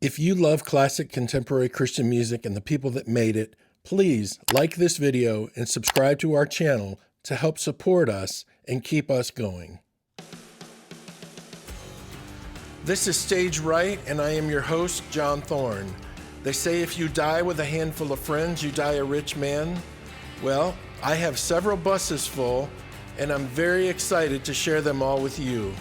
If you love classic contemporary Christian music and the people that made it, please like this video and subscribe to our channel to help support us and keep us going. This is Stage Right, and I am your host, John Thorne. They say if you die with a handful of friends, you die a rich man. Well, I have several buses full, and I'm very excited to share them all with you.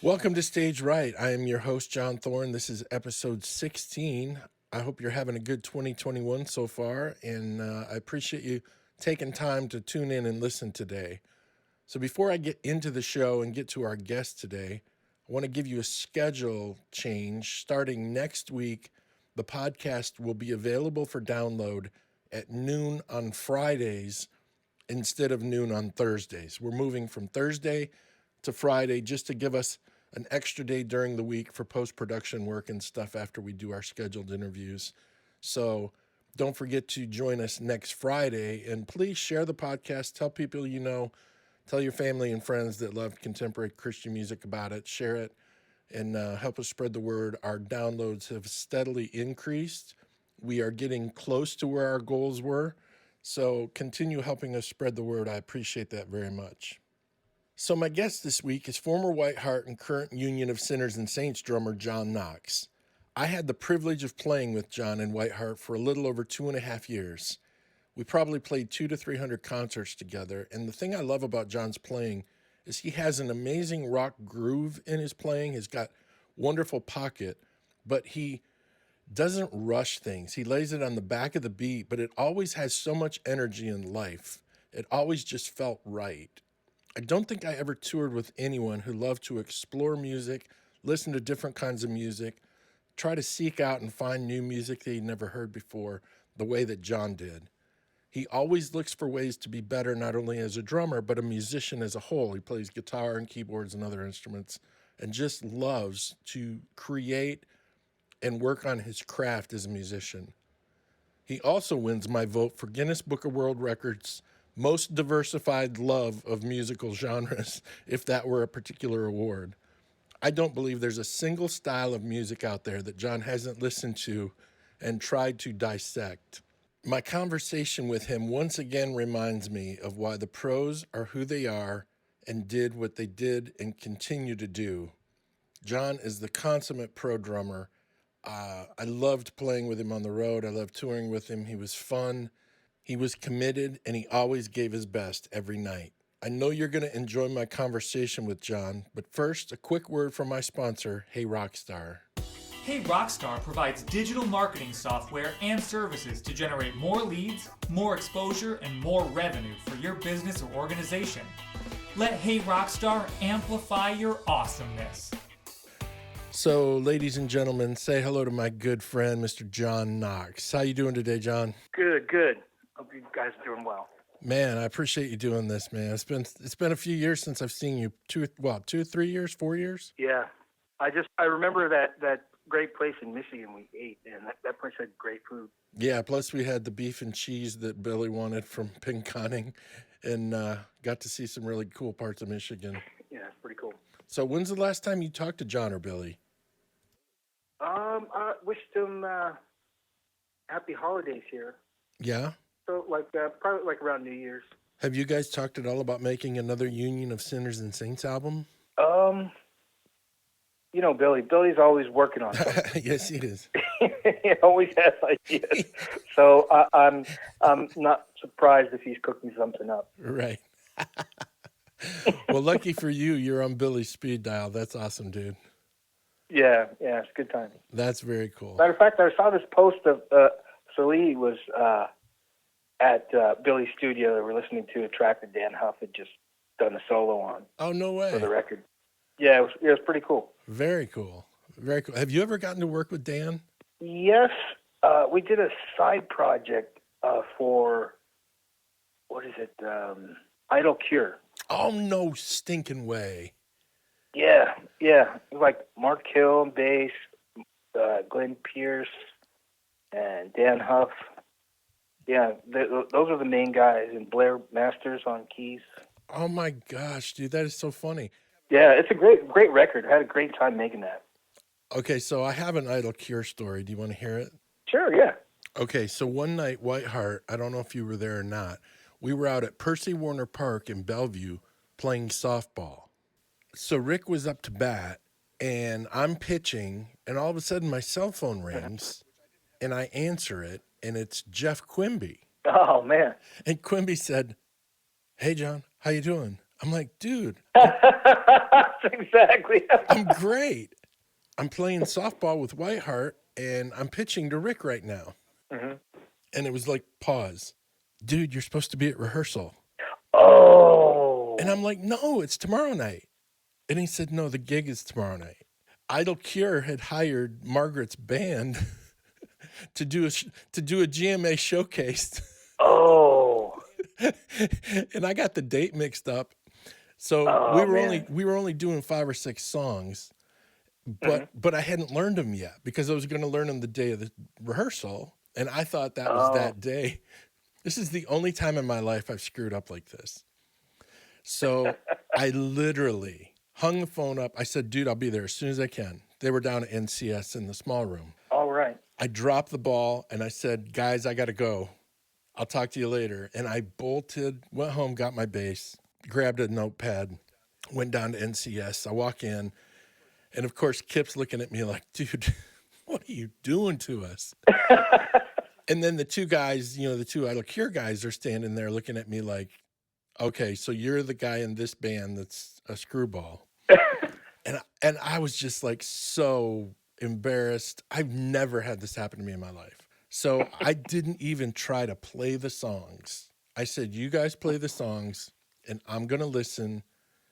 Welcome to Stage Right. I am your host, John Thorne. This is episode 16. I hope you're having a good 2021 so far, and I appreciate you taking time to tune in and listen today. So before I get into the show and get to our guest today, I want to give you a schedule change. Starting next week, the podcast will be available for download at noon on Fridays instead of noon on Thursdays. We're moving from Thursday to Friday just to give us an extra day during the week for post-production work and stuff after we do our scheduled interviews. So don't forget to join us next Friday, and please share the podcast. Tell people you know, tell your family and friends that love contemporary Christian music about it. Share it and help us spread the word. Our downloads have steadily increased. We are getting close to where our goals were. So continue helping us spread the word. I appreciate that very much. So my guest this week is former White Hart and current Union of Sinners and Saints drummer Jon Knox. I had the privilege of playing with Jon in White Hart for a little over 2.5 years. We probably played 200 to 300 concerts together, and the thing I love about Jon's playing is he has an amazing rock groove in his playing. He's got wonderful pocket, but he doesn't rush things. He lays it on the back of the beat, but it always has so much energy and life. It always just felt right. I don't think I ever toured with anyone who loved to explore music, listen to different kinds of music, try to seek out and find new music that he'd never heard before the way that Jon did. He always looks for ways to be better, not only as a drummer, but a musician as a whole. He plays guitar and keyboards and other instruments and just loves to create and work on his craft as a musician. He also wins my vote for Guinness Book of World Records most diversified love of musical genres, if that were a particular award. I don't believe there's a single style of music out there that Jon hasn't listened to and tried to dissect. My conversation with him once again reminds me of why the pros are who they are and did what they did and continue to do. Jon is the consummate pro drummer. I loved playing with him on the road. I loved touring with him. He was fun. He was committed, and he always gave his best every night. I know you're going to enjoy my conversation with Jon, but first, a quick word from my sponsor, Hey Rockstar. Hey Rockstar provides digital marketing software and services to generate more leads, more exposure, and more revenue for your business or organization. Let Hey Rockstar amplify your awesomeness. So, ladies and gentlemen, say hello to my good friend, Mr. Jon Knox. How you doing today, Jon? Good. Hope you guys are doing well. Man, I appreciate you doing this, man. It's been a few years since I've seen you. 3 years, 4 years? Yeah. I remember that great place in Michigan we ate, and that place had great food. Yeah, plus we had the beef and cheese that Billy wanted from Pinconning, and got to see some really cool parts of Michigan. Yeah, it's pretty cool. So when's the last time you talked to Jon or Billy? I wished them happy holidays here. Yeah? So probably like around New Year's. Have you guys talked at all about making another Union of Sinners and Saints album? Billy's always working on something. Yes, he is. He always has ideas. So I'm not surprised if he's cooking something up. Right. Well, lucky for you, you're on Billy's speed dial. That's awesome, dude. Yeah, it's a good time. That's very cool. Matter of fact, I saw this post of Salee was at Billy's studio. They were listening to a track that Dan Huff had just done a solo on. Oh, no way. For the record. Yeah, it was pretty cool. Very cool. Very cool. Have you ever gotten to work with Dan? Yes. We did a side project for, what is it, Idle Cure. Oh, no stinking way. Yeah, yeah. It was like Mark Hill on bass, Glenn Pierce, and Dan Huff. Yeah, those are the main guys, and Blair Masters on keys. Oh my gosh, dude, that is so funny. Yeah, it's a great record. I had a great time making that. Okay, so I have an Idle Cure story. Do you want to hear it? Sure, yeah. Okay, so one night, Whiteheart, I don't know if you were there or not, we were out at Percy Warner Park in Bellevue playing softball. So Rick was up to bat, and I'm pitching, and all of a sudden my cell phone rings, and I answer it, and it's Jeff Quimby. Oh man. And Quimby said, "Hey, John, how you doing?" I'm like, "Dude, Exactly. I'm great. I'm playing softball with Whiteheart, and I'm pitching to Rick right now." hmm And it was like, pause. "Dude, you're supposed to be at rehearsal." Oh. And I'm like, "No, it's tomorrow night." And he said, "No, the gig is tomorrow night." Idle Cure had hired Margaret's band to do a GMA showcase. Oh. And I got the date mixed up. So Oh man. we were only doing 5 or 6 songs, hmm but I hadn't learned them yet because I was going to learn them the day of the rehearsal, and I thought that was Oh. that day. This is the only time in my life I've screwed up like this. So I literally hung the phone up. I said, "Dude, I'll be there as soon as I can." They were down at NCS in the small room. All right. I dropped the ball and I said, "Guys, I got to go. I'll talk to you later." And I bolted, went home, got my bass, grabbed a notepad, went down to NCS. I walk in, and of course, Kip's looking at me like, "Dude, what are you doing to us?" And then the two guys, the two Idle Cure guys are standing there looking at me like, "Okay, so you're the guy in this band that's a screwball." And I was just like so embarrassed. I've never had this happen to me in my life. So I didn't even try to play the songs. I said, "You guys play the songs and I'm going to listen."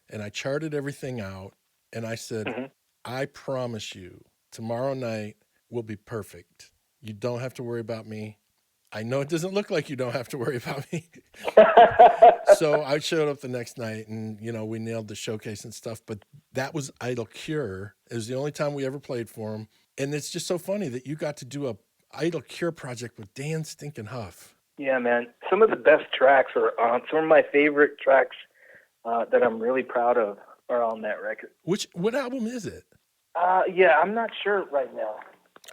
And I charted everything out. And I said, hmm "I promise you, tomorrow night will be perfect. You don't have to worry about me. I know it doesn't look like you don't have to worry about me." So I showed up the next night, and we nailed the showcase and stuff. But that was Idle Cure. It was the only time we ever played for them. And it's just so funny that you got to do a Idle Cure project with Dan Stinkin' Huff. Yeah, man. Some of the best tracks are on. Some of my favorite tracks that I'm really proud of are on that record. What album is it? Yeah, I'm not sure right now.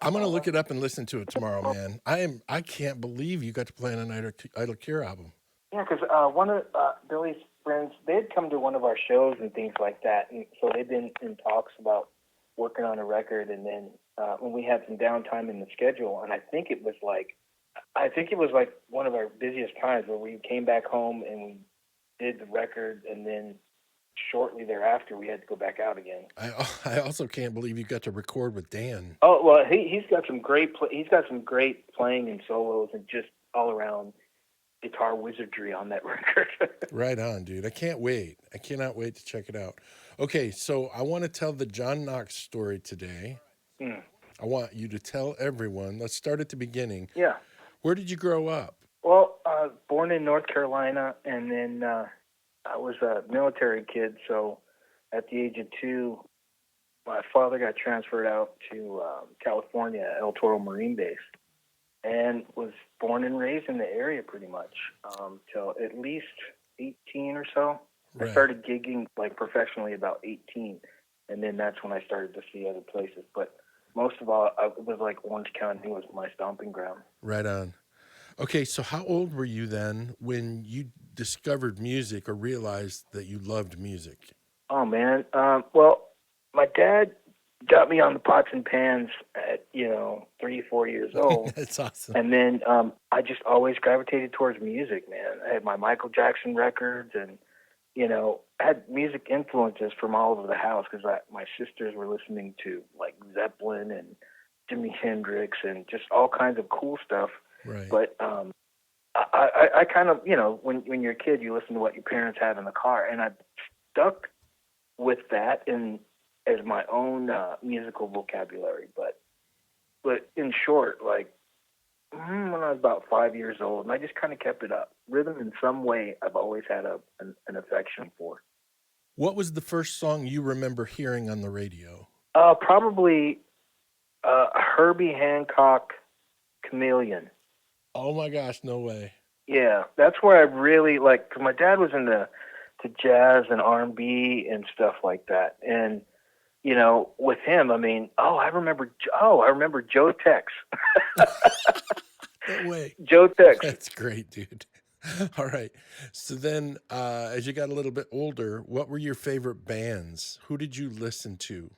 I'm gonna look it up and listen to it tomorrow, man. I can't believe you got to play on an Idle Cure album. Yeah, because one of Billy's friends, they had come to one of our shows and things like that, and so they've been in talks about working on a record. And then when we had some downtime in the schedule, and I think it was like one of our busiest times where we came back home and we did the record, and then shortly thereafter we had to go back out again. I also can't believe you got to record with Dan. Oh well, he's got some great playing and solos and just all around guitar wizardry on that record. Right on, dude. I can't wait. I cannot wait to check it out. Okay, so I want to tell the Jon Knox story today. Hmm. I want you to tell everyone. Let's start at the beginning. Yeah. Where did you grow up? Well, born in North Carolina, and then I was a military kid. So at the age of 2, my father got transferred out to California, El Toro Marine Base, and was born and raised in the area pretty much till at least 18 or so. Right. I started gigging like professionally about 18, and then that's when I started to see other places. But most of all, it was like Orange County was my stomping ground. Right on. Okay, so how old were you then when you discovered music or realized that you loved music? Oh man, well, my dad got me on the pots and pans at 3, 4 years old. That's awesome. And then I just always gravitated towards music, man. I had my Michael Jackson records, and I had music influences from all over the house because my sisters were listening to like Zeppelin and Jimi Hendrix and just all kinds of cool stuff. Right. But I kind of, when you're a kid, you listen to what your parents have in the car, and I stuck with that as my own musical vocabulary. But in short, like when I was about 5 years old, and I just kind of kept it up. Rhythm in some way I've always had an affection for. What was the first song you remember hearing on the radio? Probably Herbie Hancock, Chameleon. Oh my gosh, no way. Yeah, that's where I really like. Cause my dad was into to jazz and R&B and stuff like that, and with him, I mean, I remember Joe Tex. No way. Joe Tex. That's great, dude. All right. So then, as you got a little bit older, what were your favorite bands? Who did you listen to?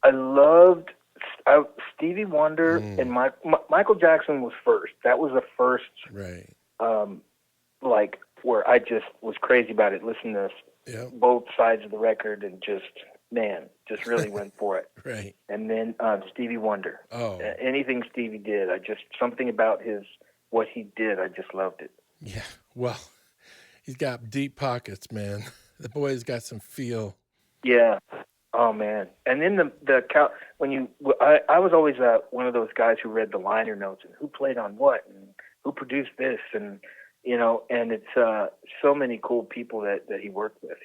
I loved Stevie Wonder and Mm, Michael Jackson was first. That was the first, right. um, like where I just was crazy about it. Listening to Yep. both sides of the record and just really went for it. Right. And then Stevie Wonder. Oh, Anything Stevie did, something about what he did, I just loved it. yeah. Well, he's got deep pockets, man. The boy's got some feel. Yeah. Oh man. And then I was always one of those guys who read the liner notes and who played on what and who produced this and and it's so many cool people that he worked with.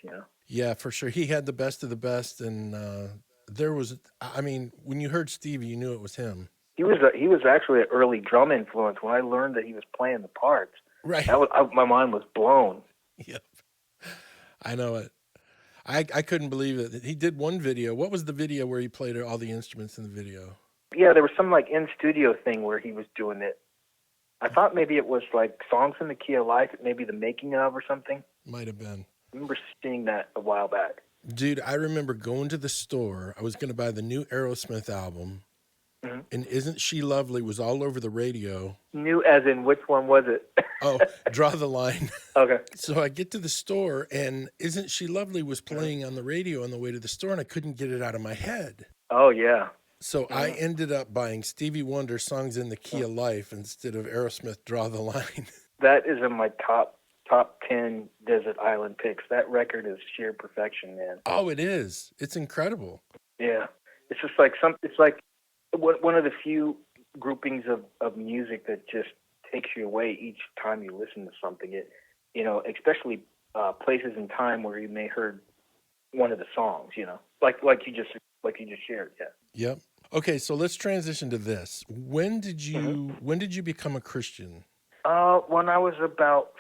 Yeah, for sure. He had the best of the best, and I mean, when you heard Stevie, you knew it was him. He was actually an early drum influence. When I learned that he was playing the parts, Right. my mind was blown. Yep. I know it. I couldn't believe it. He did one video. What was the video where he played all the instruments in the video? Yeah, there was some like in studio thing where he was doing it. I thought maybe it was like Songs in the Key of Life, maybe the making of or something. Might have been. I remember seeing that a while back. Dude, I remember going to the store. I was going to buy the new Aerosmith album, Mm-hmm. and Isn't She Lovely was all over the radio. New as in which one was it? Oh, draw the line. Okay. So I get to the store, and Isn't She Lovely was playing on the radio on the way to the store, and I couldn't get it out of my head. Oh yeah. So I ended up buying Stevie Wonder Songs in the Key of Life instead of Aerosmith Draw the Line. That is in my top 10 desert island picks. That record is sheer perfection, man. Oh, it is. It's incredible. Yeah. It's just like it's like one of the few groupings of music that just takes you away each time you listen to something. It, especially places in time where you may heard one of the songs, like you just shared. Yeah. Yep. Okay, so let's transition to this. When did you become a Christian? When I was about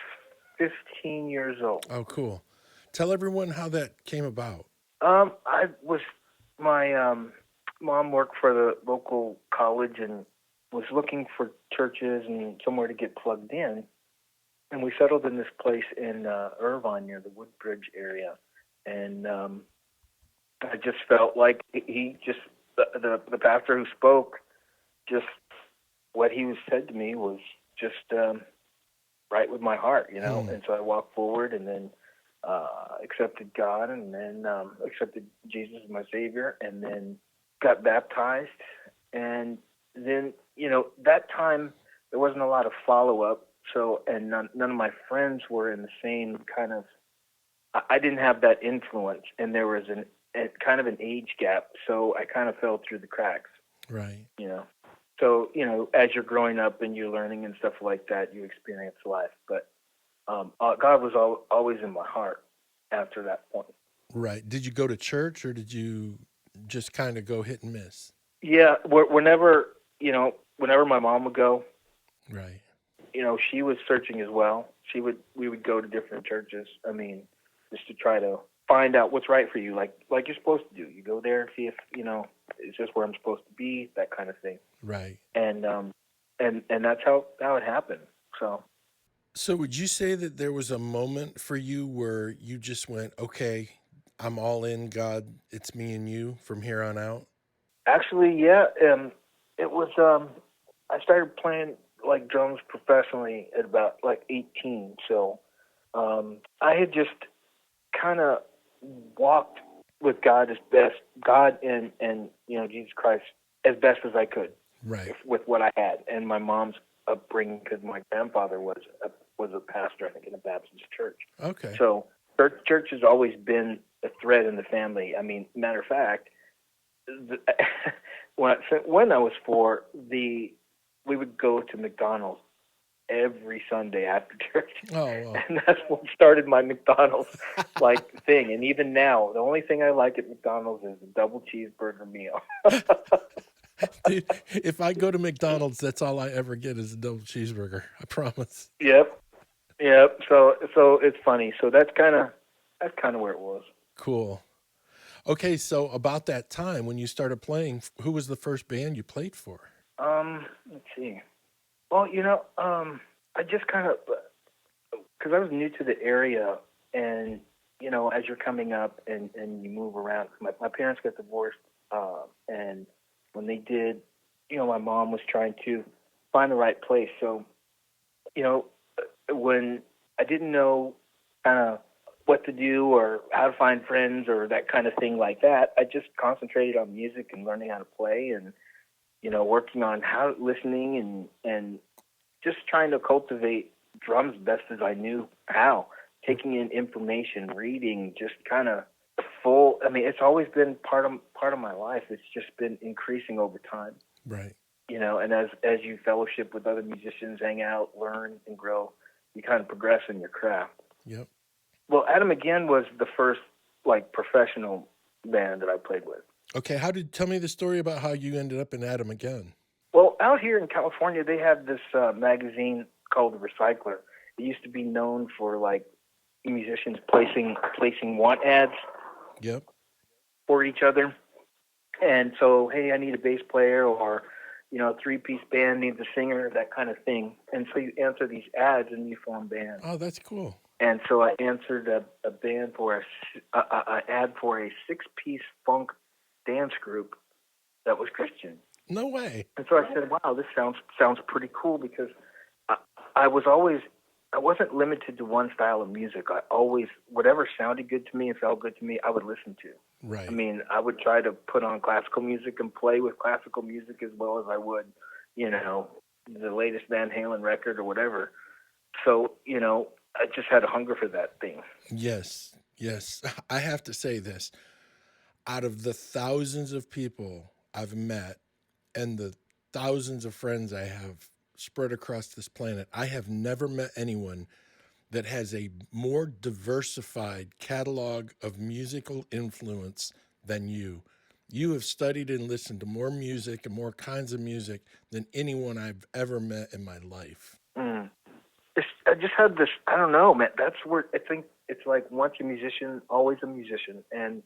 15 years old. Oh, cool. Tell everyone how that came about. My mom worked for the local college and was looking for churches and somewhere to get plugged in. And we settled in this place in Irvine near the Woodbridge area. And I just felt like the pastor who spoke, just what he said to me was just right with my heart, And so I walked forward and then accepted God and then accepted Jesus as my Savior and then got baptized. And then, that time there wasn't a lot of follow-up. So, and none of my friends were in the same kind of, I didn't have that influence, and there was kind of an age gap. So I kind of fell through the cracks. Right. So, as you're growing up and you're learning and stuff like that, you experience life. But God was always in my heart after that point. Right. Did you go to church or did you just kind of go hit and miss? Yeah, whenever my mom would go, Right. She was searching as well. We would go to different churches. I mean, just to try to find out what's right for you, like you're supposed to do. You go there and see if it's just where I'm supposed to be, that kind of thing. Right. And that's how it happened. So would you say that there was a moment for you where you just went, okay, I'm all in, God, it's me and you from here on out? Actually, yeah. It was. I started playing like drums professionally at about like 18. So I had just kind of walked with God and Jesus Christ as best as I could, Right. with what I had and my mom's upbringing, because my grandfather was a pastor, I think, in a Baptist church. Okay. So church has always been a thread in the family. I mean, matter of fact, when I was 4, we would go to McDonald's every Sunday after church. Oh, well. And that's what started my McDonald's thing. And even now, the only thing I like at McDonald's is a double cheeseburger meal. Dude, if I go to McDonald's, that's all I ever get is a double cheeseburger. I promise. Yep. Yep. So it's funny. So that's kind of where it was. Cool. Okay, so about that time when you started playing, who was the first band you played for? Let's see. Well, I just kind of, because I was new to the area, and as you're coming up and you move around, my parents got divorced, and when they did, my mom was trying to find the right place. So, when I didn't know kind of what to do or how to find friends or that kind of thing like that, I just concentrated on music and learning how to play and, working on listening and just trying to cultivate drums best as I knew how, taking in information, reading, just kind of full. I mean, it's always been part of my life. It's just been increasing over time. Right. And as you fellowship with other musicians, hang out, learn, and grow, you kind of progress in your craft. Yep. Well, Adam Again was the first professional band that I played with. Okay, tell me the story about how you ended up in Adam Again. Well, out here in California, they had this magazine called The Recycler. It used to be known for musicians placing want ads. Yep. For each other. And so, hey, I need a bass player, or a three-piece band needs a singer, that kind of thing. And so you answer these ads and you form bands. Oh, that's cool. And so I answered a band for an ad for a six-piece funk dance group that was Christian. No way. And so I said, wow, this sounds pretty cool, because I wasn't limited to one style of music. I always, whatever sounded good to me and felt good to me, I would listen to. Right. I mean, I would try to put on classical music and play with classical music as well as I would, the latest Van Halen record or whatever. So, I just had a hunger for that thing. Yes. I have to say this. Out of the thousands of people I've met and the thousands of friends I have spread across this planet, I have never met anyone that has a more diversified catalog of musical influence than you. You have studied and listened to more music and more kinds of music than anyone I've ever met in my life. I just had this, I don't know, man, that's where I think it's like once a musician, always a musician. And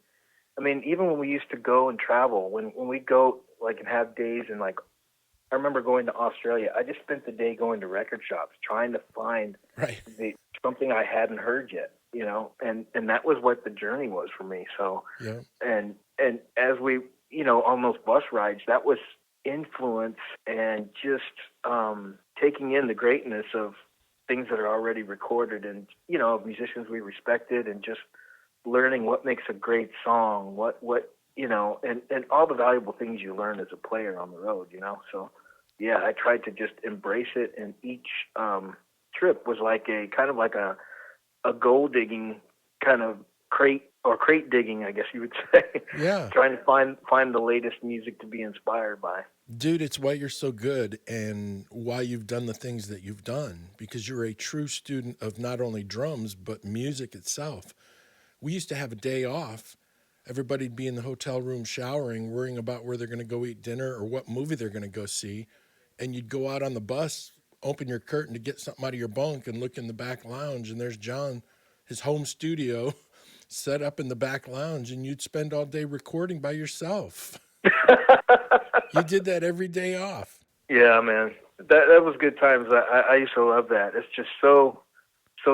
I mean, even when we used to go and travel, when we go and have days and I remember going to Australia, I just spent the day going to record shops trying to find something I hadn't heard yet, and that was what the journey was for me. So, yeah. And as we, on those bus rides, that was influence and just taking in the greatness of things that are already recorded and, musicians we respected, and just learning what makes a great song, what and all the valuable things you learn as a player on the road, So, yeah, I tried to just embrace it, and each trip was a gold digging kind of crate digging, I guess you would say. Yeah. Trying to find the latest music to be inspired by. Dude, it's why you're so good and why you've done the things that you've done, because you're a true student of not only drums, but music itself. We used to have a day off. Everybody'd be in the hotel room showering, worrying about where they're going to go eat dinner or what movie they're going to go see. And you'd go out on the bus, open your curtain to get something out of your bunk, and look in the back lounge, and there's John, his home studio, set up in the back lounge, and you'd spend all day recording by yourself. You did that every day off. Yeah, man. That was good times. I used to love that. It's just so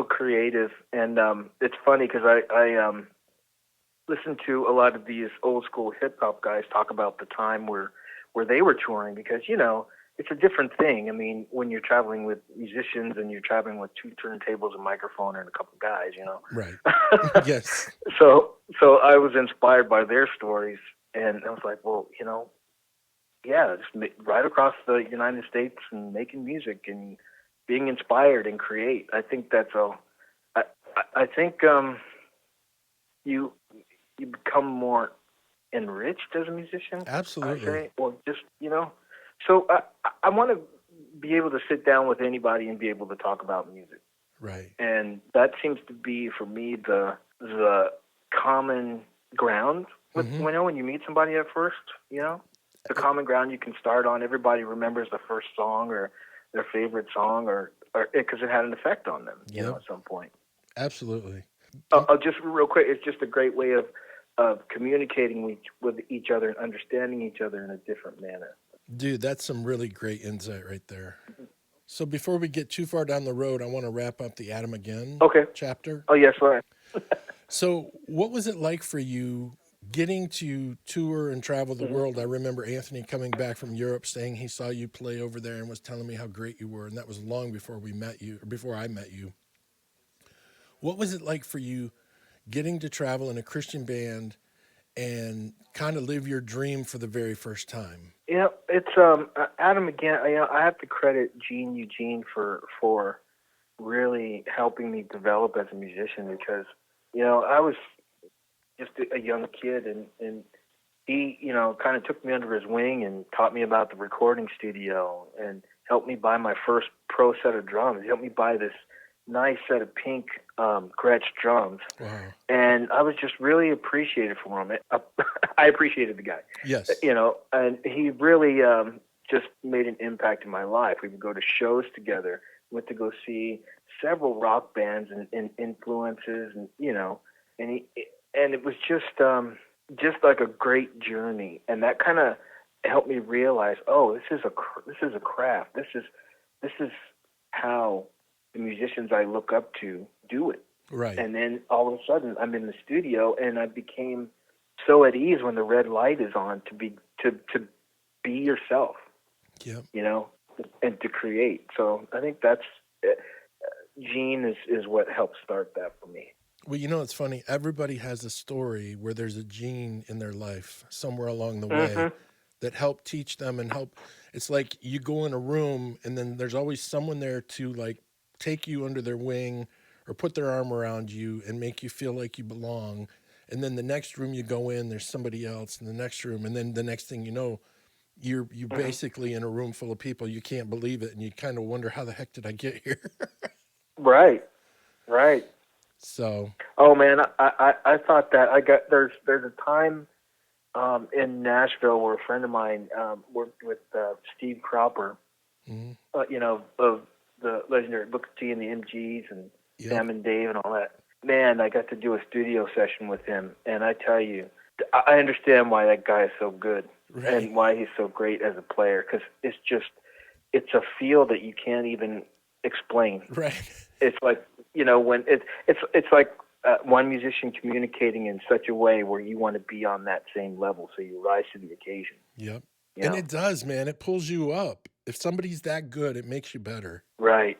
creative. And it's funny because I listen to a lot of these old school hip hop guys talk about the time where they were touring, because, it's a different thing. I mean, when you're traveling with musicians and you're traveling with two turntables, a microphone, and a couple guys, Right. Yes. So I was inspired by their stories, and I was like, well, yeah, just right across the United States and making music and being inspired and create. I think that's I think you become more enriched as a musician. Absolutely. Or just, So I want to be able to sit down with anybody and be able to talk about music. Right. And that seems to be, for me, the common ground with, Mm-hmm. when you meet somebody at first, the common ground you can start on. Everybody remembers the first song or their favorite song, or because it had an effect on them, Yep. at some point. Absolutely. Just real quick, it's just a great way of communicating with each other and understanding each other in a different manner. Dude, that's some really great insight right there. So before we get too far down the road, I want to wrap up the Adam Again Okay. chapter. Oh, yes, right. So what was it like for you getting to tour and travel the world? I remember Anthony coming back from Europe saying he saw you play over there and was telling me how great you were. And that was long before we met you, or before I met you. What was it like for you getting to travel in a Christian band and kind of live your dream for the very first time? It's Adam Again. I have to credit Gene Eugene for really helping me develop as a musician, because I was just a young kid, and he kind of took me under his wing and taught me about the recording studio and helped me buy my first pro set of drums. He helped me buy this nice set of pink Gretsch drums. Wow. And I was just really appreciative for him. I appreciated the guy. Yes. And he really just made an impact in my life. We would go to shows together, went to go see several rock bands and influences, and and it was just like a great journey. And that kind of helped me realize, this is a craft. This is how the musicians I look up to do it. Right. And then all of a sudden I'm in the studio, and I became so at ease when the red light is on to be yourself. Yep. And to create. So I think that's Gene is what helped start that for me. Well, it's funny. Everybody has a story where there's a gene in their life somewhere along the way that helped teach them and help. It's like you go in a room and then there's always someone there to like take you under their wing or put their arm around you and make you feel like you belong. And then the next room you go in, there's somebody else in the next room. And then the next thing you know, you're basically in a room full of people. You can't believe it. And you kind of wonder, how the heck did I get here? Right. So. Oh man, I thought that there's a time in Nashville where a friend of mine worked with Steve Cropper, of the legendary Booker T and the MGs and Sam and Dave and all that. Man, I got to do a studio session with him, and I tell you, I understand why that guy is so good and why he's so great as a player, because it's a feel that you can't even explain. Right. It's like, when it's like one musician communicating in such a way where you want to be on that same level, so you rise to the occasion. Yep. And it does, man. It pulls you up. If somebody's that good, it makes you better. Right.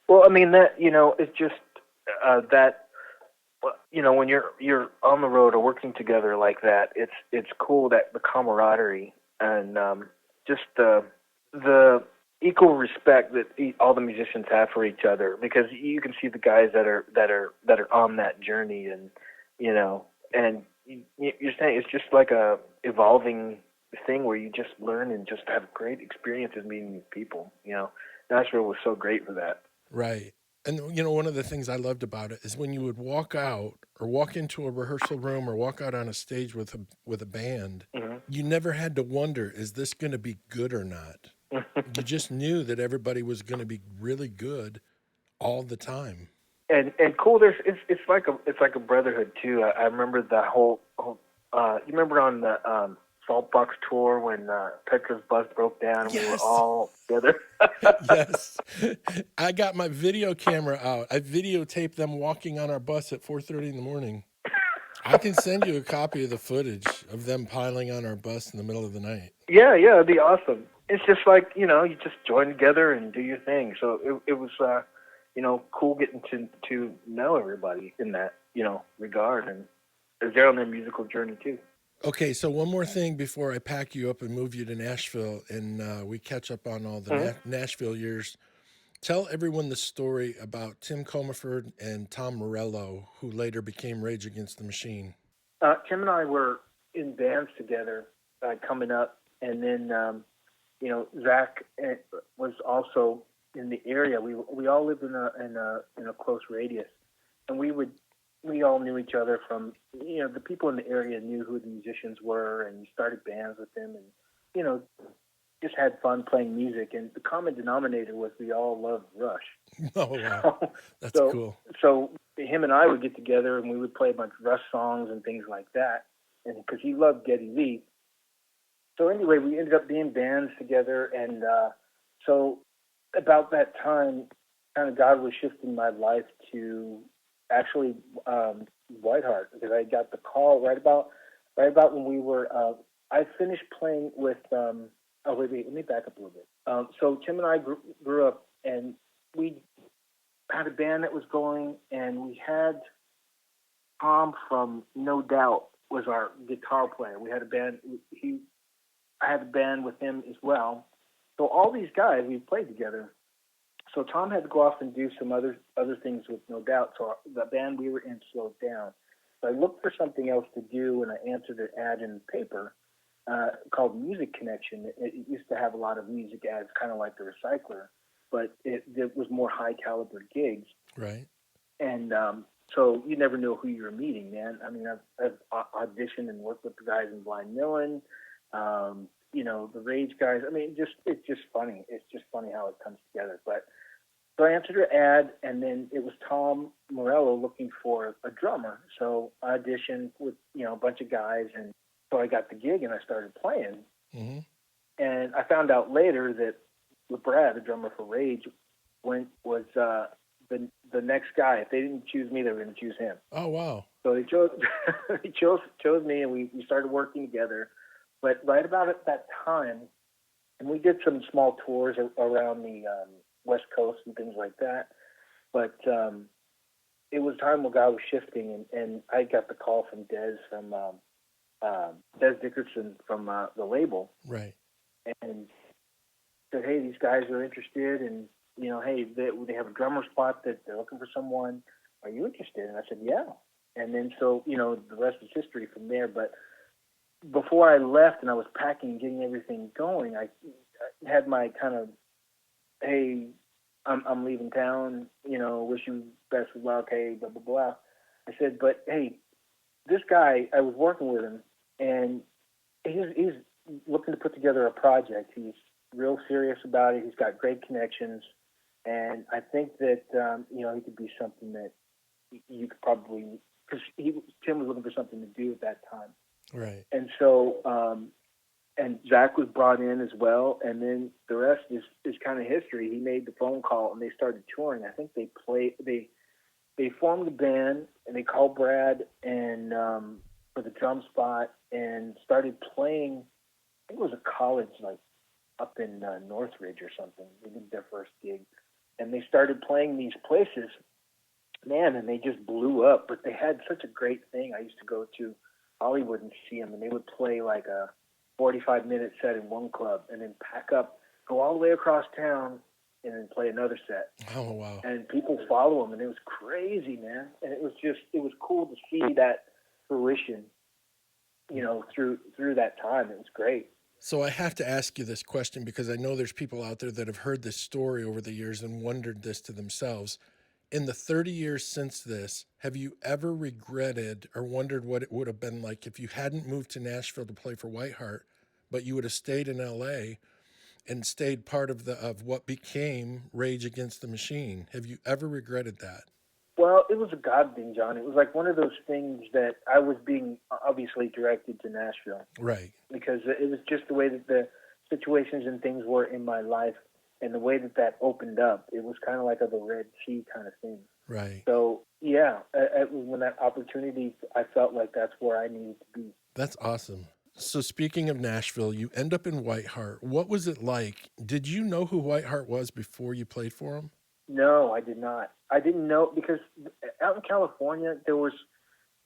Well, I mean, that, it's just that, when you're on the road or working together like that, it's cool that the camaraderie and just the equal respect that all the musicians have for each other, because you can see the guys that are on that journey, and and you're saying it's just like a evolving thing where you just learn and just have great experiences meeting these people. Nashville was so great for that. Right. And one of the things I loved about it is when you would walk out or walk into a rehearsal room or walk out on a stage with a band, you never had to wonder, is this going to be good or not? You just knew that everybody was going to be really good all the time. And cool. It's like a brotherhood too. I remember the whole. You remember on the Saltbox tour when Petra's bus broke down and we were all together. Yes, I got my video camera out. I videotaped them walking on our bus at 4:30 in the morning. I can send you a copy of the footage of them piling on our bus in the middle of the night. Yeah, it'd be awesome. It's just like, you just join together and do your thing. So it was, cool getting to know everybody in that, regard, and they're on their musical journey too. Okay, so one more thing before I pack you up and move you to Nashville and we catch up on all the Nashville years. Tell everyone the story about Tim Comaford and Tom Morello, who later became Rage Against the Machine. Tim and I were in bands together coming up, and then, Zach was also in the area. We all lived in a close radius, and we all knew each other from, the people in the area knew who the musicians were, and we started bands with them, and just had fun playing music. And the common denominator was we all loved Rush. Oh, wow. That's cool. So him and I would get together, and we would play a bunch of Rush songs and things like that, and because he loved Geddy Lee. So anyway, we ended up being bands together, and so about that time, kind of God was shifting my life to actually Whiteheart, because I got the call right about when we were. I finished playing with. Wait, let me back up a little bit. So Tim and I grew up, and we had a band that was going, and we had Tom from No Doubt was our guitar player. We had a band. I had a band with him as well. So all these guys, we played together. So Tom had to go off and do some other things with No Doubt. So the band we were in slowed down. So I looked for something else to do, and I answered an ad in the paper called Music Connection. It used to have a lot of music ads, kind of like The Recycler, but it was more high caliber gigs. Right. And so you never know who you were meeting, man. I mean, I've auditioned and worked with the guys in Blind Melon, the Rage guys. I mean, it's just funny. It's just funny how it comes together. But so I answered her ad, and then it was Tom Morello looking for a drummer. So I auditioned with a bunch of guys, and so I got the gig, and I started playing. Mm-hmm. And I found out later that Brad, the drummer for Rage, was the next guy. If they didn't choose me, they were going to choose him. Oh, wow. So they chose me, and we started working together. But right about at that time, and we did some small tours around the West Coast and things like that. But it was time when God was shifting, and I got the call from Des Dickerson from the label. Right. And said, hey, these guys are interested, and hey, they have a drummer spot that they're looking for someone. Are you interested? And I said, yeah. And then so the rest is history from there. But before I left and I was packing and getting everything going, I had my kind of, hey, I'm leaving town. Wish you best of luck. Hey, blah blah blah. I said, but hey, this guy, I was working with him, and he's looking to put together a project. He's real serious about it. He's got great connections, and I think that he could be something that you could probably, because Tim was looking for something to do at that time. Right. And so, and Zach was brought in as well, and then the rest is kind of history. He made the phone call, and they started touring. I think they formed a band, and they called Brad and for the drum spot, and started playing. I think it was a college like up in Northridge or something. They did their first gig, and they started playing these places, man, and they just blew up. But they had such a great thing. I used to go to Hollywood and see them, and they would play like a 45-minute set in one club, and then pack up, go all the way across town, and then play another set. Oh, wow. And people follow them, and it was crazy, man. And it was cool to see that fruition, through that time. It was great. So I have to ask you this question, because I know there's people out there that have heard this story over the years and wondered this to themselves. In the 30 years since this, have you ever regretted or wondered what it would have been like if you hadn't moved to Nashville to play for Whiteheart, but you would have stayed in LA and stayed part of what became Rage Against the Machine? Have you ever regretted that? Well, it was a God thing, John. It was like one of those things that I was being obviously directed to Nashville. Right. Because it was just the way that the situations and things were in my life, and the way that opened up. It was kind of like the Red Sea kind of thing. Right. So, yeah, when that opportunity, I felt like that's where I needed to be. That's awesome. So speaking of Nashville, you end up in Whiteheart. What was it like? Did you know who Whiteheart was before you played for him? No, I did not. I didn't know, because out in California, there was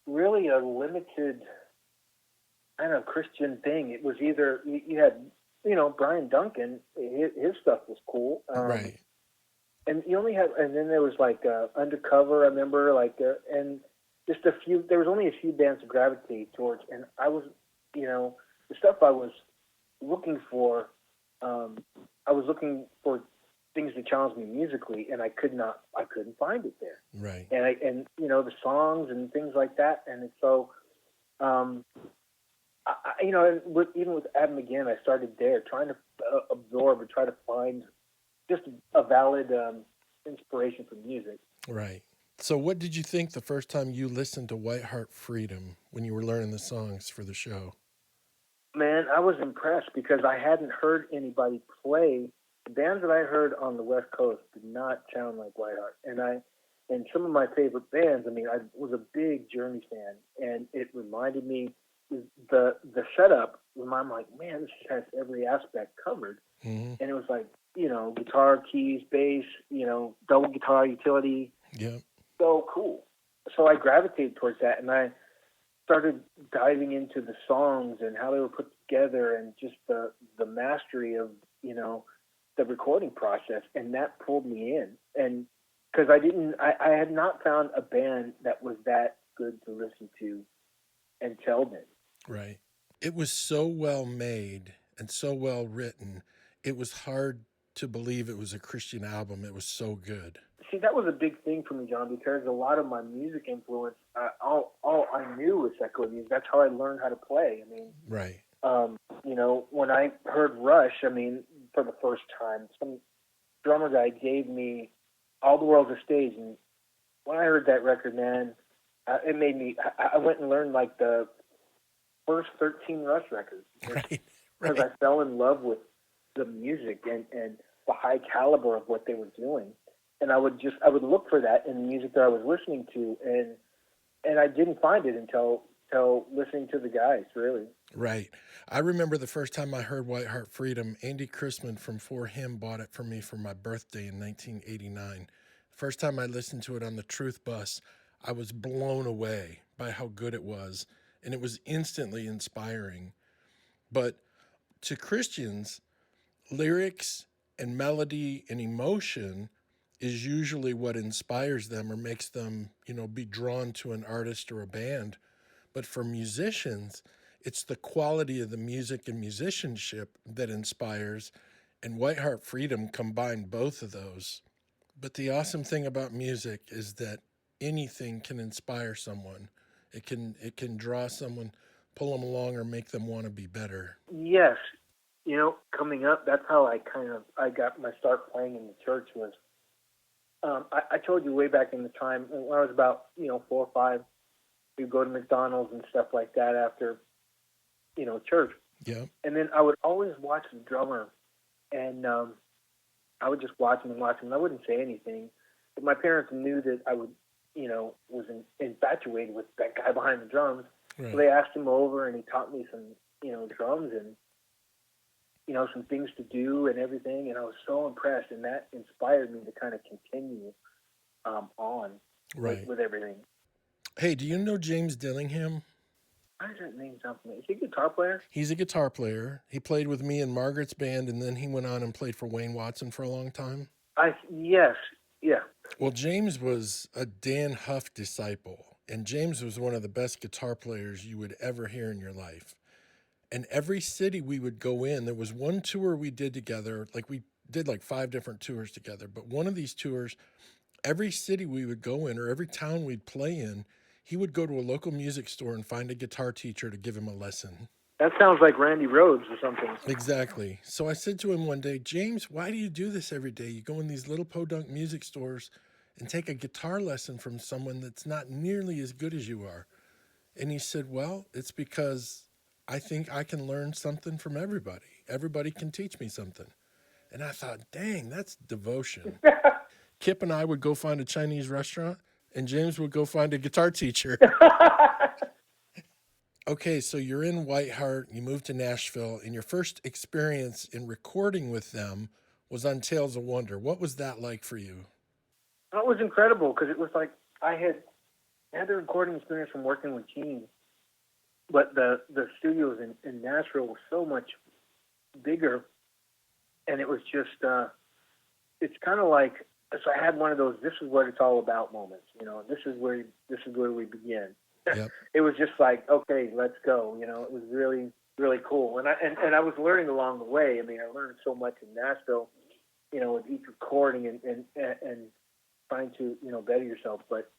really a limited, Christian thing. It was either you had, Brian Duncan, his stuff was cool. Right. And you only had, and then there was like Undercover, I remember, and just a few, there was only a few bands to gravitate towards. And I was, the stuff I was looking for I was looking for things to challenge me musically, and I couldn't find it there. Right. And the songs and things like that, and so, and even with Adam again, I started there trying to absorb and try to find just a valid inspiration for music. Right. So what did you think the first time you listened to White Heart Freedom when you were learning the songs for the show? Man, I was impressed because I hadn't heard anybody play. The bands that I heard on the West Coast did not sound like Whiteheart. And some of my favorite bands, I mean, I was a big Journey fan, and it reminded me, the setup, I'm like, man, this has every aspect covered. Mm-hmm. And it was like, guitar, keys, bass, double guitar utility. Yeah. So cool. So I gravitated towards that, and I started diving into the songs and how they were put together and just the mastery of, the recording process. And that pulled me in. And because I had not found a band that was that good to listen to until then. Right. It was so well made and so well written. It was hard to believe it was a Christian album. It was so good. See, that was a big thing for me, John, because a lot of my music influence, all I knew was secular music. That's how I learned how to play. I mean, right. When I heard Rush, I mean, for the first time, some drummer guy gave me All the World's a Stage. And when I heard that record, man, it made me, I went and learned like the first 13 Rush records. Right. Because I fell in love with the music and the high caliber of what they were doing. And I would look for that in the music that I was listening to, and I didn't find it until listening to the guys, really. Right. I remember the first time I heard White Heart Freedom, Andy Chrisman from For Him bought it for me for my birthday in 1989. First time I listened to it on the Truth Bus, I was blown away by how good it was, and it was instantly inspiring. But to Christians, lyrics and melody and emotion is usually what inspires them or makes them, be drawn to an artist or a band. But for musicians, it's the quality of the music and musicianship that inspires, and White Heart Freedom combined both of those. But the awesome thing about music is that anything can inspire someone. It can draw someone, pull them along, or make them want to be better. Yes. Coming up, that's how I got my start playing in the church was, I told you way back in the time when I was about, 4 or 5, we'd go to McDonald's and stuff like that after, church. Yeah. And then I would always watch the drummer, and I would just watch him and watch him. And I wouldn't say anything, but my parents knew that I would, was infatuated with that guy behind the drums. Right. So they asked him over, and he taught me some, drums and, some things to do and everything. And I was so impressed, and that inspired me to kind of continue on with everything. Hey, do you know James Dillingham? Why does that name sound familiar? Is he a guitar player? He's a guitar player. He played with me in Margaret's band, and then he went on and played for Wayne Watson for a long time. Yes, yeah. Well, James was a Dan Huff disciple, and James was one of the best guitar players you would ever hear in your life. And every city we would go in, there was one tour we did together, like we did like 5 different tours together, but one of these tours, every city we would go in or every town we'd play in, he would go to a local music store and find a guitar teacher to give him a lesson. That sounds like Randy Rhoads or something. Exactly. So I said to him one day, James, why do you do this every day? You go in these little podunk music stores and take a guitar lesson from someone that's not nearly as good as you are. And he said, well, it's because I think I can learn something from everybody. Everybody can teach me something. And I thought, dang, that's devotion. Kip and I would go find a Chinese restaurant, and James would go find a guitar teacher. Okay, so you're in Whiteheart, you moved to Nashville, and your first experience in recording with them was on Tales of Wonder. What was that like for you? It was incredible because it was like I had the recording experience from working with Gene, but the studios in Nashville were so much bigger, and it was just it's kind of like, so I had one of those "this is what it's all about" moments. This is where we begin. Yep. It was just like, okay, let's go. It was really really cool. And I was learning along the way. I mean, I learned so much in Nashville, with each recording and trying to, better yourself. But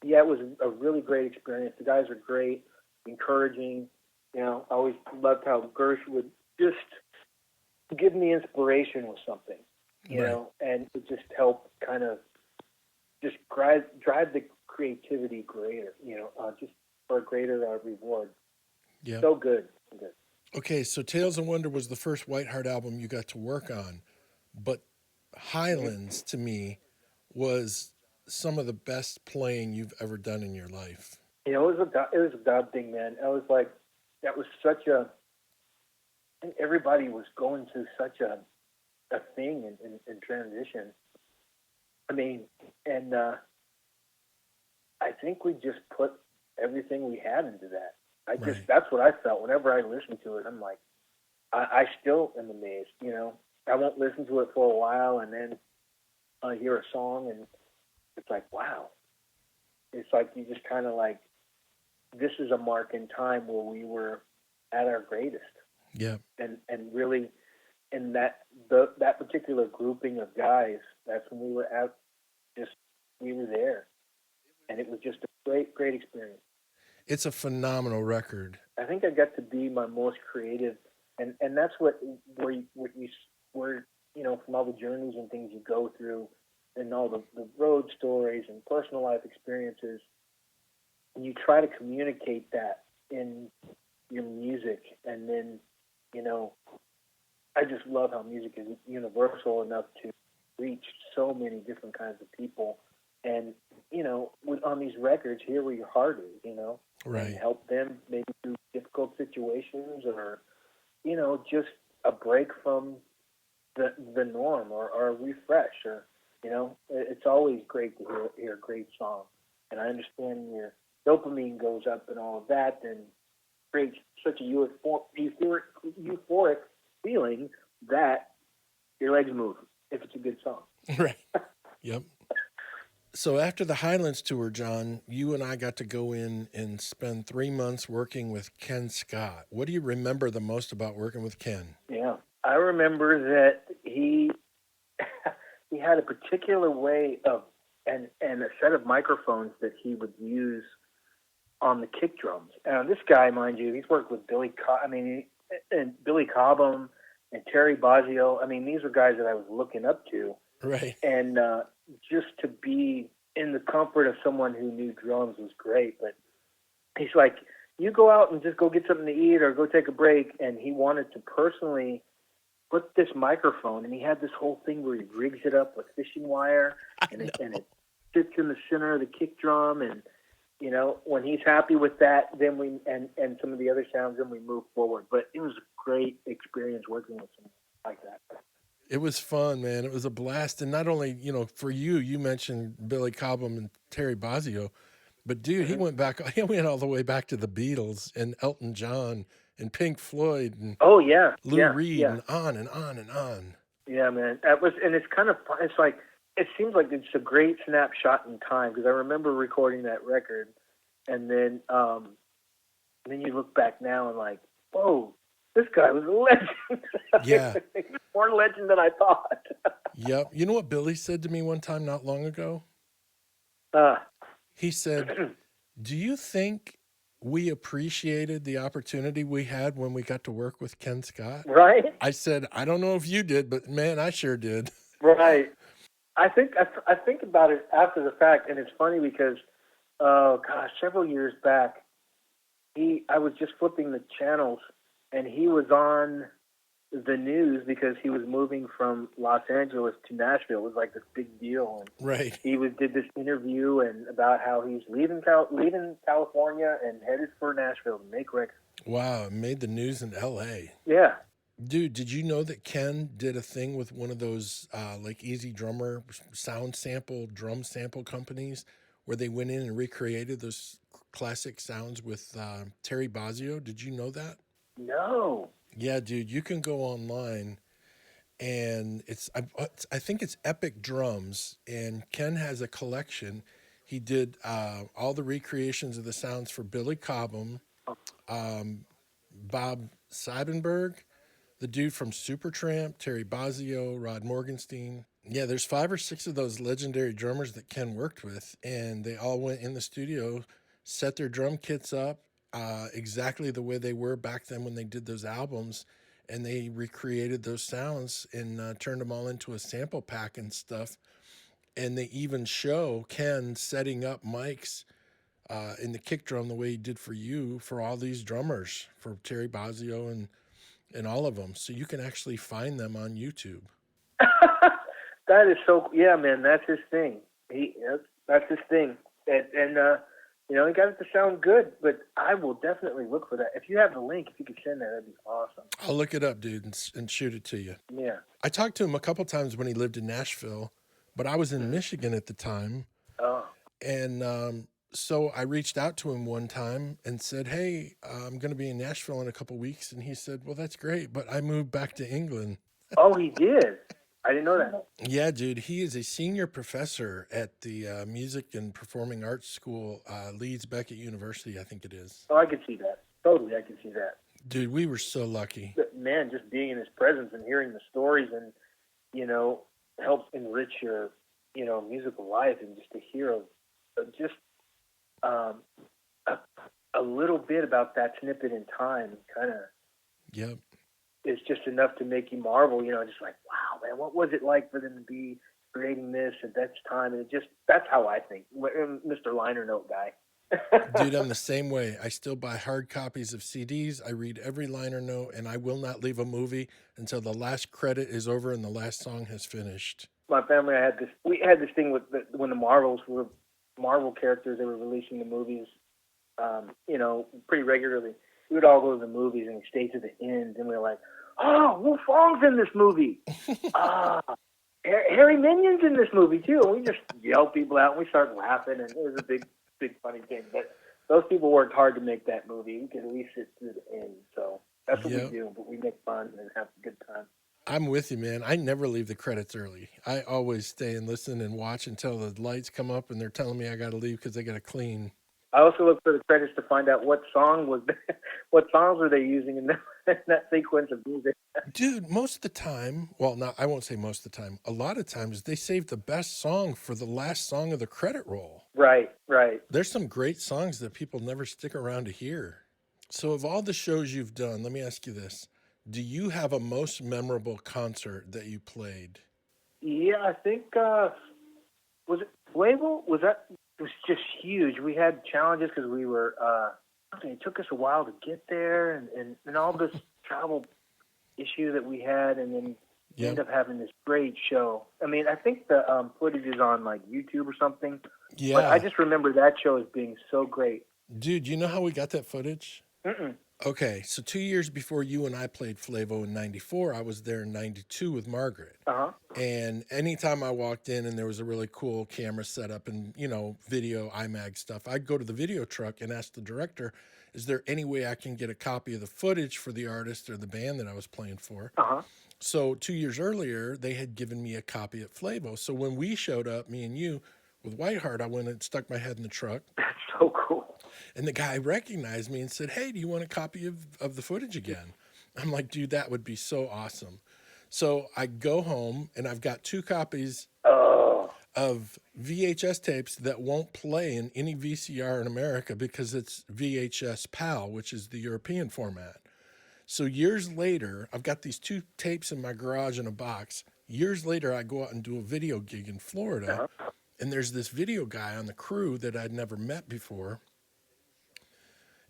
yeah, it was a really great experience. The guys are great, encouraging. I always loved how Gersh would just give me inspiration with something, and it just helped kind of just drive the creativity greater, just for a greater reward. Yeah. So good. Okay, so Tales of Wonder was the first Whiteheart album you got to work on, but Highlands to me was some of the best playing you've ever done in your life. It was a God thing, man. I was like, that was such a. I think everybody was going through such a thing in transition. I mean, and I think we just put everything we had into that. That's what I felt whenever I listened to it. I'm like, I still am amazed. I won't listen to it for a while, and then I hear a song, and it's like, wow. It's like you just kind of like, this is a mark in time where we were at our greatest. Yeah. And really, in that particular grouping of guys, that's when we were we were there, and it was just a great experience. It's a phenomenal record. I think I got to be my most creative, and that's where from all the journeys and things you go through, and all the road stories and personal life experiences, and you try to communicate that in your music, and then, I just love how music is universal enough to reach so many different kinds of people, and on these records, hear where your heart is, right, and help them maybe through difficult situations, or just a break from the norm, or a refresh, or it's always great to hear a great song. And I understand your dopamine goes up and all of that, and creates such a euphoric feeling that your legs move if it's a good song. right, yep. So after the Highlands tour, John, you and I got to go in and spend 3 months working with Ken Scott. What do you remember the most about working with Ken? Yeah, I remember that he had a particular way of and a set of microphones that he would use on the kick drums. And this guy, mind you, he's worked with Billy Cobham and Terry Bozzio. I mean, these were guys that I was looking up to. Right. And just to be in the comfort of someone who knew drums was great. But he's like, you go out and just go get something to eat or go take a break. And he wanted to personally put this microphone, and he had this whole thing where he rigs it up with fishing wire, and it sits in the center of the kick drum. And, when he's happy with that, then we, and some of the other sounds, then we move forward. But it was a great experience working with him like that. It was fun, man. It was a blast. And not only, for you mentioned Billy Cobham and Terry Bozzio, but dude, he went all the way back to the Beatles and Elton John and Pink Floyd and Lou Reed and on and on and on. Yeah, man. And it's kind of fun. It's like, it seems like it's a great snapshot in time, because I remember recording that record, and then you look back now and like, whoa, this guy was a legend. Yeah. He was more legend than I thought. Yep. You know what Billy said to me one time not long ago? He said, do you think we appreciated the opportunity we had when we got to work with Ken Scott? Right. I said, I don't know if you did, but man, I sure did. Right. I think about it after the fact, and it's funny because, several years back, I was just flipping the channels, and he was on the news because he was moving from Los Angeles to Nashville. It was like this big deal, and right. He did this interview and about how he's leaving California and headed for Nashville to make records. Wow, it made the news in L.A. Yeah. Dude, did you know that Ken did a thing with one of those like Easy Drummer drum sample companies where they went in and recreated those classic sounds with Terry Bozzio? Did you know that? No. Yeah, dude, you can go online and I think it's Epic Drums, and Ken has a collection. He did all the recreations of the sounds for Billy Cobham, Bob Seidenberg, the dude from Supertramp, Terry Bozzio, Rod Morgenstein. Yeah, there's 5 or 6 of those legendary drummers that Ken worked with, and they all went in the studio, set their drum kits up exactly the way they were back then when they did those albums, and they recreated those sounds and turned them all into a sample pack and stuff. And they even show Ken setting up mics in the kick drum the way he did for you for all these drummers, for Terry Bozzio and all of them. So you can actually find them on YouTube. That is so, yeah, man, that's his thing. That's his thing. And you know, he got it to sound good, but I will definitely look for that. If you have the link, if you could send that, that'd be awesome. I'll look it up, dude, and shoot it to you. Yeah. I talked to him a couple times when he lived in Nashville, but I was in Michigan at the time. Oh. And so I reached out to him one time and said, hey, I'm going to be in Nashville in a couple weeks. And he said, well, that's great, but I moved back to England. Oh, he did? I didn't know that. Yeah, dude. He is a senior professor at the Music and Performing Arts School, Leeds Beckett University, I think it is. Oh, I could see that. Totally, I could see that. Dude, we were so lucky. But, man, just being in his presence and hearing the stories and, you know, helps enrich your, you know, musical life, and just to hear just a little bit about that snippet in time kind of Yep. is just enough to make you marvel, you know, just like, wow, man, what was it like for them to be creating this at that time? And it just, that's how I think. Mr. Liner Note guy. Dude, I'm the same way. I still buy hard copies of CDs. I read every liner note, and I will not leave a movie until the last credit is over and the last song has finished. My family, we had this thing with when the Marvels were Marvel characters, they were releasing the movies, you know, pretty regularly. We would all go to the movies and stay to the end, and we were like, oh, Wu Fong's in this movie. Harry Minion's in this movie, too. And we just yell people out, and we start laughing, and it was a big funny thing. But those people worked hard to make that movie. We could at least sit through the end. So that's what we do, but we make fun and have a good time. I'm with you, man. I never leave the credits early. I always stay and listen and watch until the lights come up and they're telling me I got to leave because they got to clean. I also look for the credits to find out what songs were they using in that sequence of music. Dude, most of the time, well, no, I won't say most of the time. A lot of times they save the best song for the last song of the credit roll. Right. There's some great songs that people never stick around to hear. So of all the shows you've done, let me ask you this. Do you have a most memorable concert that you played? Yeah, I think, was it Flavel? It was just huge. We had challenges because we were, it took us a while to get there and all this travel issue that we had, and then we ended up having this great show. I mean, I think the footage is on like YouTube or something. Yeah. But I just remember that show as being so great. Dude, you know how we got that footage? Mm-mm. Okay, so 2 years before you and I played Flavo in 94, I was there in 92 with Margaret. Uh-huh. And anytime I walked in and there was a really cool camera setup and, you know, video, IMAG stuff, I'd go to the video truck and ask the director, is there any way I can get a copy of the footage for the artist or the band that I was playing for? Uh-huh. So 2 years earlier, they had given me a copy at Flavo. So when we showed up, me and you, with Whiteheart, I went and stuck my head in the truck. That's so cool. And the guy recognized me and said, hey, do you want a copy of the footage again? I'm like, dude, that would be so awesome. So I go home, and I've got 2 copies of VHS tapes that won't play in any VCR in America because it's VHS PAL, which is the European format. So years later, I've got these 2 tapes in my garage in a box. Years later, I go out and do a video gig in Florida, and there's this video guy on the crew that I'd never met before.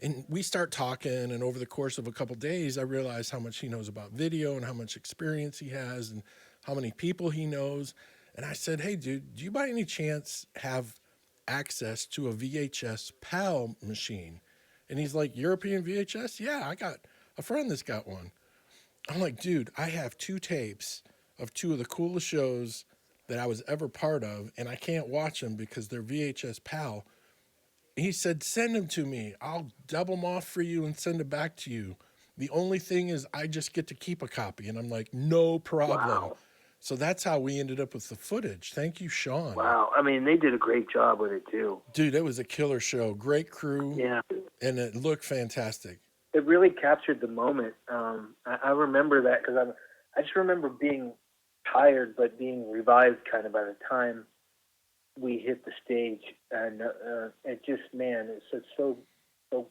And we start talking, and over the course of a couple days, I realize how much he knows about video and how much experience he has and how many people he knows. And I said, hey, dude, do you by any chance have access to a VHS PAL machine? And he's like, European VHS? Yeah, I got a friend that's got one. I'm like, dude, I have 2 tapes of 2 of the coolest shows that I was ever part of, and I can't watch them because they're VHS PAL. He said, send them to me. I'll double them off for you and send it back to you. The only thing is I just get to keep a copy. And I'm like, no problem. Wow. So that's how we ended up with the footage. Thank you, Sean. Wow. I mean, they did a great job with it, too. Dude, it was a killer show. Great crew. Yeah. And it looked fantastic. it really captured the moment. I remember that because I just remember being tired but being revived kind of by the time we hit the stage, and it just, man, it's so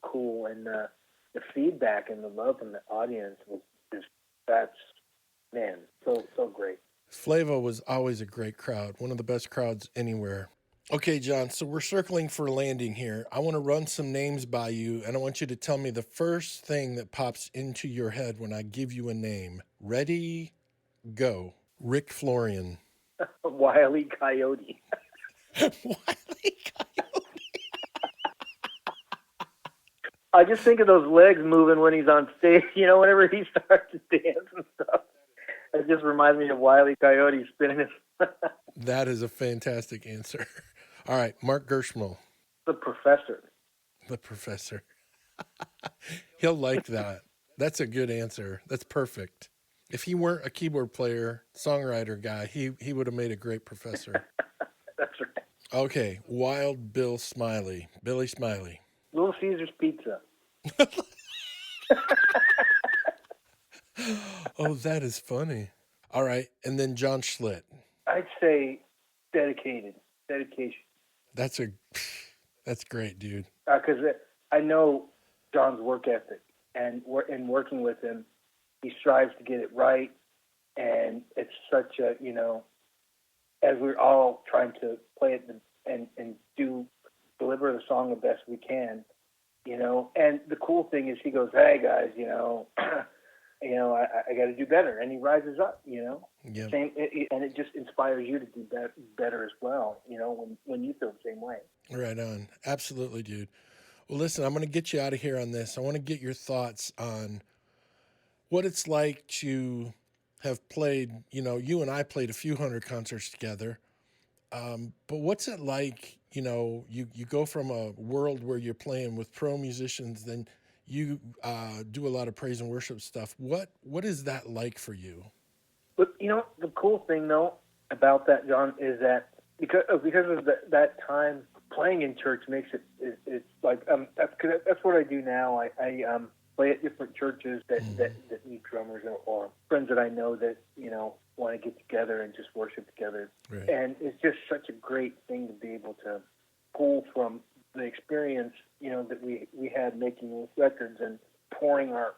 cool, and the feedback and the love from the audience was just, that's, man, so great. Flavo was always a great crowd, one of the best crowds anywhere. Okay, John, so we're circling for landing here. I want to run some names by you, and I want you to tell me the first thing that pops into your head when I give you a name. Ready, go. Rick Florian. Wile E. Coyote. Wile E. Coyote. I just think of those legs moving when he's on stage, whenever he starts to dance and stuff. It just reminds me of Wile E. Coyote spinning his... That is a fantastic answer. All right, Mark Gershmal. The Professor. The Professor. He'll like that. That's a good answer. That's perfect. If he weren't a keyboard player, songwriter guy, he would have made a great professor. That's right. Okay, Wild Bill Smiley. Billy Smiley. Little Caesar's Pizza. Oh, that is funny. All right, and then John Schlitt. I'd say dedication. That's great, dude. Because I know John's work ethic, and in working with him, he strives to get it right, and it's such a, as we're all trying to play it and deliver the song the best we can, and the cool thing is he goes, hey guys, I got to do better, and he rises up, Yeah. and it just inspires you to do better as well, when you feel the same way. Right on. Absolutely, dude. Well, listen, I'm going to get you out of here on this. I want to get your thoughts on what it's like to have played, you and I played a few hundred concerts together. But what's it like, you go from a world where you're playing with pro musicians, then you do a lot of praise and worship stuff. What is that like for you? But, the cool thing, though, about that, John, is that because of that time playing in church makes it's like that's what I do now. I play at different churches that need drummers or friends that I know that want to get together and just worship together. Right. And it's just such a great thing to be able to pull from the experience that we had making those records and pouring our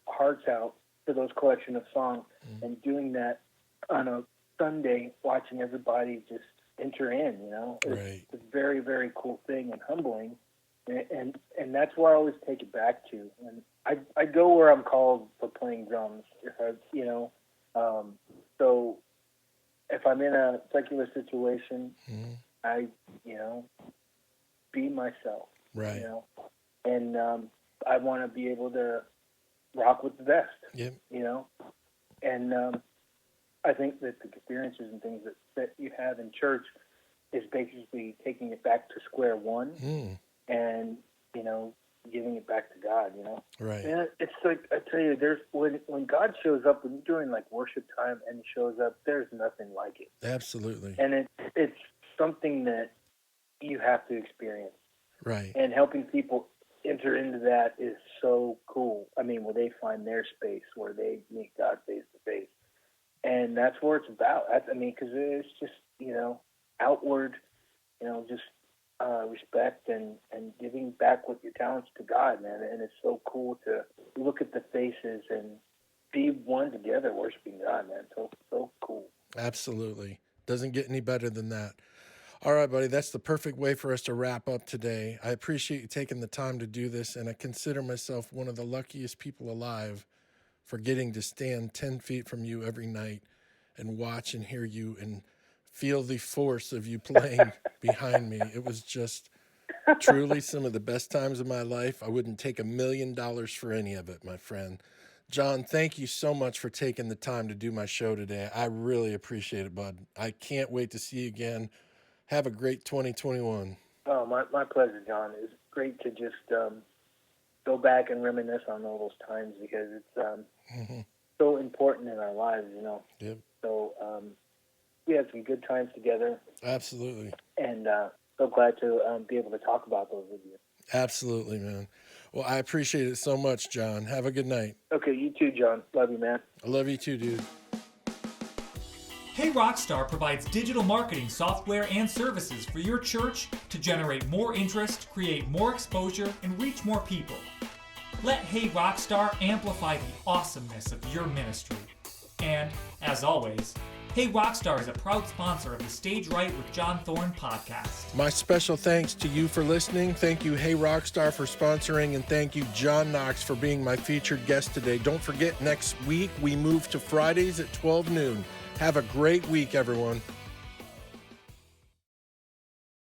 hearts out to those collection of songs, and doing that on a Sunday, watching everybody just enter in, Right. It's a very, very cool thing and humbling, and that's where I always take it back to. And I go where I'm called for playing drums. So if I'm in a secular situation, I be myself, right, and I want to be able to rock with the best, yep, and I think that the experiences and things that you have in church is basically taking it back to square one, and giving it back to God, right, and it's like I tell you, there's when God shows up, when you're doing like worship time and He shows up, there's nothing like it. absolutely, And it's something that you have to experience, right, and helping people enter into that is so cool. I mean, where they find their space, where they meet God face to face, and that's what it's about. Because it's just outward, just respect and giving back with your talents to God, man. And it's so cool to look at the faces and be one together, worshiping God, man. So cool. absolutely. Doesn't get any better than that. All right, buddy, that's the perfect way for us to wrap up today. I appreciate you taking the time to do this, and I consider myself one of the luckiest people alive for getting to stand 10 feet from you every night and watch and hear you and feel the force of you playing behind me. It was just truly some of the best times of my life. I wouldn't take $1 million for any of it, my friend. John, thank you so much for taking the time to do my show today. I really appreciate it, bud. I can't wait to see you again. Have a great 2021. Oh, my pleasure, John. It's great to just go back and reminisce on all those times, because it's so important in our lives, Yep. So we had some good times together, Absolutely. and so glad to be able to talk about those with you. Absolutely, man. Well, I appreciate it so much, John. Have a good night. Okay, you too, John. Love you, man. I love you too, dude. Hey Rockstar provides digital marketing software and services for your church to generate more interest, create more exposure, and reach more people. Let Hey Rockstar amplify the awesomeness of your ministry. And, as always, Hey Rockstar is a proud sponsor of the Stage Right with Jon Thorne podcast. My special thanks to you for listening. Thank you, Hey Rockstar, for sponsoring, and thank you, Jon Knox, for being my featured guest today. Don't forget, next week we move to Fridays at 12 noon. Have a great week, everyone.